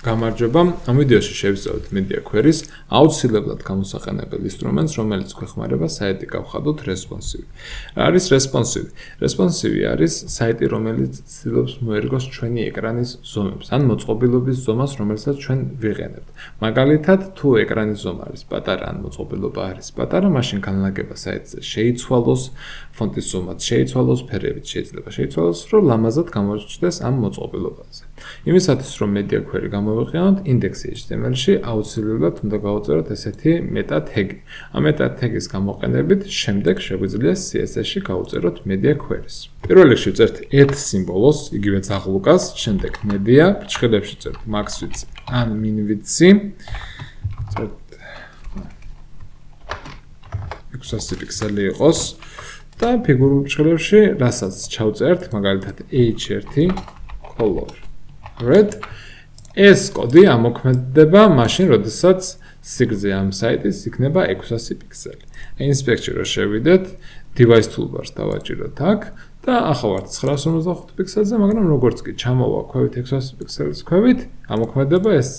გამარჯობა, ამ ვიდეოში შევისწავლეთ media queries აუცილებლად გამოსაყენებელ ინსტრუმენტს, რომელიც გვეხმარება საიტი გავხადოთ Responisve. რა არის Responisve? Responisve არის საიტი, რომელიც ცდილობს მოერგოს ჩვენი ეკრანის ზომებს, ან მოწყობილობის ზომას, რომელსაც ჩვენ ვიყენებთ. მაგალითად, თუ ეკრანის ზომა არის პატარა, ან მოწყობილობა არის პატარა, მაშინ განლაგება საიტზე შეიცვალოს, ფონტის ზომაც შეიცვალოს, ფერებიც შეიძლება შეიცვალოს, რომ ლამაზად გამოჩნდეს ამ მოწყობილობაზე. იმისათვის, რომ media query გამოვიყენოთ, index.html-ში აუცილებლად უნდა გავწეროთ ესეთი meta tag. ამ meta tag-ის გამოყენებით შემდეგ შეგვიძლია CSS-ში გავწეროთ media queries. პირველ რიგში ვწერთ ერთ სიმბოლოს, იგივე ძაღლუკას, შემდეგ media, ფრჩხილებში ვწერთ max width ან min width-ი. ვწერთ 600 პიქსელი იყოს და ფიგურულ ფრჩხილებში, რასაც ჩავწერთ, მაგალითად h1 color red. ეს კოდი ამოქმედება მაშინ, როდესაც სიგრძე ამ საიტის იქნება 600 პიქსელი. ინსპექტში რო შევიდეთ, device toolbar-ს დავაჭიროთ აქ და ახლა ვართ 955 პიქსელზე, მაგრამ როგორც კი ჩამოვა ქვევით 600 პიქსელის ქვევით, ამოქმედება ეს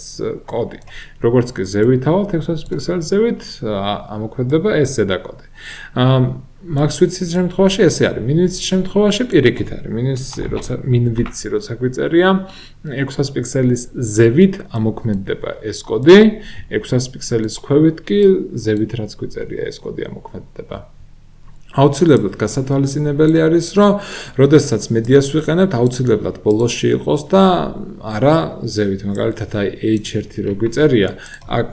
კოდი. როგორც კი ზევით ავალთ 600 პიქსელის ზევით, ამოქმედება ეს ზედა კოდი. max width-ის შემთხვევაში ესე არის, min width-ის შემთხვევაში პირიქით არის. min width-ი როცა გვიწერია 600 პიქსელის ზევით ამოქმედება ეს კოდი, 600 პიქსელის ქვევით კი ზევით რაც გვიწერია ეს კოდი ამოქმედება. აუცილებლად გასათვალისწინებელი არის, რომ როდესაც მედიას ვიყენებთ, აუცილებლად ბოლოში იყოს და არა ზევით. მაგალითად, h1 რო გვიწერია, აქ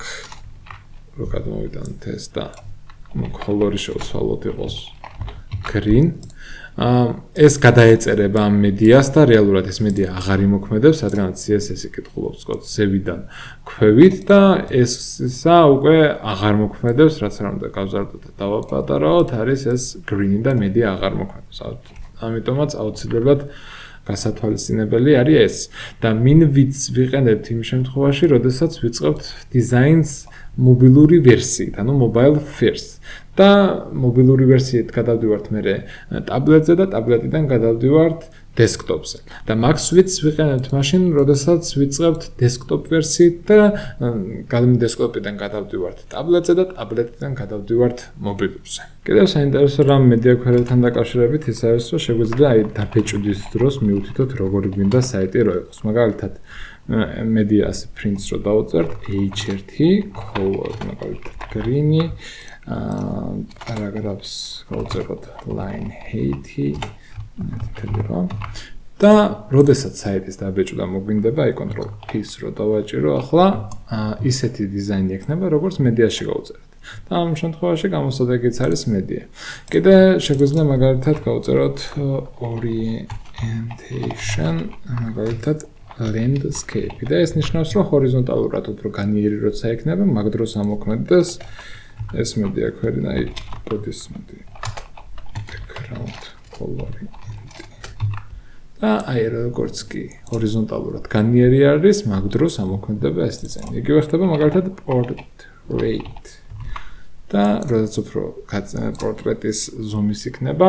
რო გადმოვიტანოთ ეს და color-ი შევცვალოთ იყოს green. ეს გადაეწერება ამ მედიას და რეალურად ეს მედია აღარ იმოქმედებს, რადგან CSS-ი კითხულობს კოდს ზევიდან ქვევით და ესა უკვე აღარ მოქმედებს, რაც არ უნდა გავზარდოთ და დავაპატარავოთ, არის ეს green და მედია აღარ მოქმედებს. ამიტომაც აუცილებლად გასათვალისწინებელი არის ეს. და min width ვიყენებთ იმ შემთხვევაში, როდესაც ვიწყებთ designs მობილური ვერსიით, ანუ mobile first. და მობილური ვერსიით გადავდივართ მერე ტაბლეტზე და ტაბლეტიდან გადავდივართ დესკტოპზე. და max width ვიყენებთ მაშინ, როდესაც ვიწყებთ desktop ვერსიით და დესკტოპიდან გადავდივართ ტაბლეტზე და ტაბლეტიდან გადავდივართ მობილურზე. კიდევ საინტერესო რამ media query-თან დაკავშირებით ის არის, რომ შეგვიძლია დაბეჭდის დროს მივუთითოთ როგორი გვინდა საიტი რო იყოს. მაგალითად, media-ს prints რო დავწერთ h1 color, მაგალითად green-ი, paragraphs გავწეროთ line 80 და როდესაც საიტის დაბეჭდა მოგვინდება, control P-ს რო დავაჭირო, ახლა ისეთი დიზაინი ექნება, როგორც media-ში გავწერეთ. და ამ შემთხვევაში გამოსადეგიც არის media. კიდე შეგვიძლია მაგალითად გავწეროთ orientation, მაგალითად landscape. და ეს ნიშნავს, რომ ჰორიზონტალურად უფრო განიერი როცა ექნება, მაგ დროს ამოქმედდეს ეს media query და კოდის background color-ი. და როგორც კი ჰორიზონტალურად განიერი არის, მაგ დროს ამოქმედება ეს დიზაინი. იგივე ხდება მაგალითად portrait. და როდესაც უფრო პორტრეტის ზომის იქნება,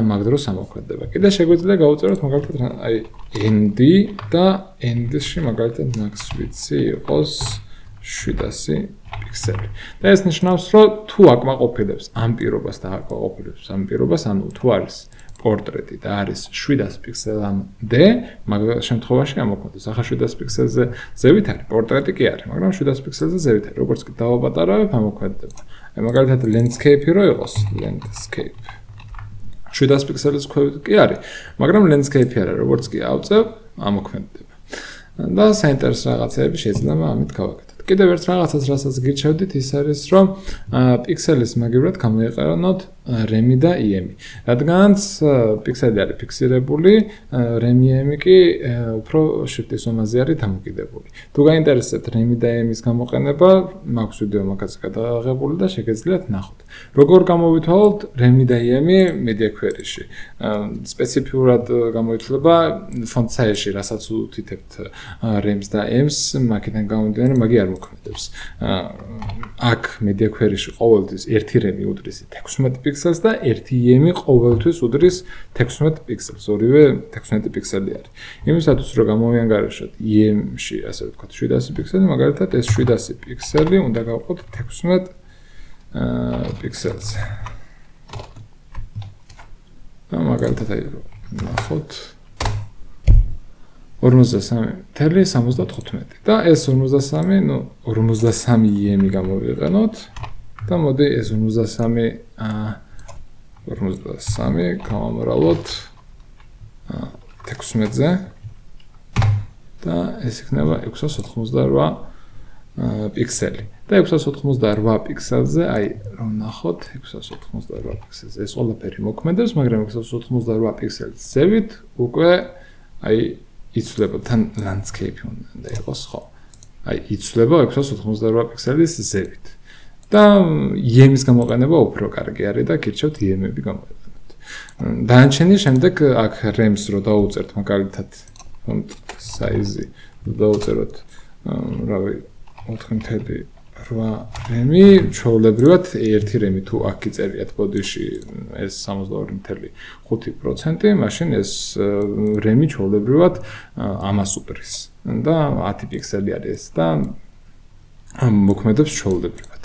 მაგ დროს ამოქმედება. კიდე შეგვიძლია გავუწეროთ მაგალითად end და end-ში მაგალითად max width-ი იყოს 700 პიქსელი. და ეს ნიშნავს, რომ თუ აკმაყოფილებს ამ პირობას და აკმაყოფილებს ამ პირობას, ანუ თუ არის პორტრეტი და არის 700 პიქსელამდე, მაგ შემთხვევაში ამოქმედებს. ახლა 700 პიქსელზე ზევით არის, პორტრეტი კი არის, მაგრამ 700 პიქსელზე ზევით არის. როგორც კი დავაპატარავებ, ამოქმედება. მაგალითად landscape რო იყოს, landscape 700 პიქსელის ქვევით კი არის, მაგრამ landscape არა, როგორც კი ავწევ, ამოქმედება. და საინტერესო რაღაცები შეიძლება ამით გავაკეთოთ. კიდევ ერთ რაღაცას, რასაც გირჩევდით, ის არის, რომ პიქსელის მაგივრად გამოიყენოთ remi და im-ი. რადგანაც პიქსელი არის ფიქსირებული, remi კი უფრო შრიფტის ზომაზე არის დამოკიდებული. თუ გაინტერესებთ remi და im-ის გამოყენება, მაქვს ვიდეო მაგაზე გადაღებული და შეგეძლიათ ნახოთ. როგორ გამოვითვალოთ remi და im-ი media query-ში. სპეციფიურად გამოითვლება font size-ში, რასაც უთითებთ rems და ims, მაგიდან გამომდინარე, მაგი არ მოქმედებს. აქ media query-ში ყოველთვის ერთი remi უდრისით 16 პიქსელს და 1 iem ყოველთვის უდრის 16 პიქსელს, ორივე 16 პიქსელი არის. იმისათვის რომ გამოვიანგარიშოთ iem-ში, ასე ვთქვათ, 700 პიქსელი, მაგალითად ეს 700 პიქსელი უნდა გავყოთ 16 პიქსელზე. და მაგალითად აი ნახოთ 43.75 და ეს 43, ნუ 43 iem გამოვიყენოთ და მოდი ეს 43 გავამრავლოთ 16-ზე და ეს იქნება 688 პიქსელი. და 688 პიქსელზე, აი რომ ნახოთ 688 პიქსელზე ეს ყველაფერი მოქმედებს, მაგრამ 688 პიქსელის ზევით უკვე აი იცვლება თან landscape უნდა იყოს, ხო? აი იცვლება 688 პიქსელის ზევით. და iem-ის გამოყენება უფრო კარგი არის და გირჩევთ iem-ები გამოიყენოთ. დანარჩენი შემდეგ აქ rems რო დაუწერთ მაგალითად size დაუწეროთ რავი 4.8 რემი, ჩვეულებრივად ერთი რემი თუ აქ გიწერიათ ბოდიში ეს 62.5%, მაშინ ეს რემი ჩვეულებრივად ამას უპრის და 10 პიქსელი არის და მოქმედებს ჩვეულებრივად.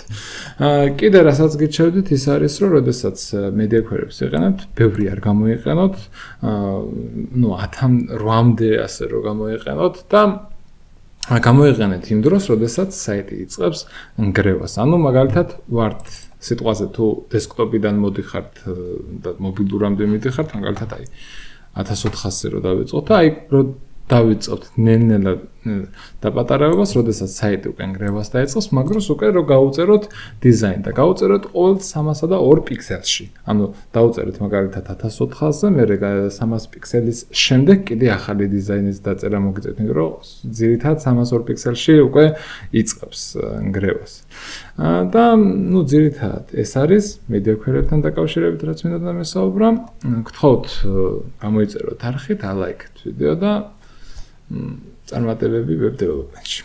კიდე რასაც გირჩევდით ის არის რომ როდესაც media query-ებს იყენებთ, ბევრი არ გამოიყენოთ, ნუ 10-8-მდე ასე რომ გამოიყენოთ და გამოიყენეთ იმ დროს, როდესაც საიტი იწყებს ნგრევას. ანუ მაგალითად ვართ სიტყვაზე თუ დესკტოპიდან მოდიხართ და მობილურამდე მიდიხართ, მაგალითად აი 1400-ზე რო დავიწყოთ და აი რო დავიწყოთ ნელ-ნელა დაპატარებობას, როდესაც საიტი უკვე ნგრევას დაიწყებს, მაგროს უკვე რო გაუწეროთ დიზაინი და გაუწეროთ ყოველ 302 პიქსელში. ანუ დაუწერეთ მაგალითად 1400-ზე, მერე 300 პიქსელის შემდეგ კიდე ახალი დიზაინის დაწერა მოგიწევთ, იმიტომ რომ ძირითადად 302 პიქსელში უკვე იწყებს ნგრევას. და ნუ ძირითადად ეს არის media query-ებთან დაკავშირებით, რაც მინდოდა მესაუბრა. გთხოვთ გამოიწეროთ არხით, ალაიქეთ ვიდეო და წარმატებები ვებ დეველოპმენტში.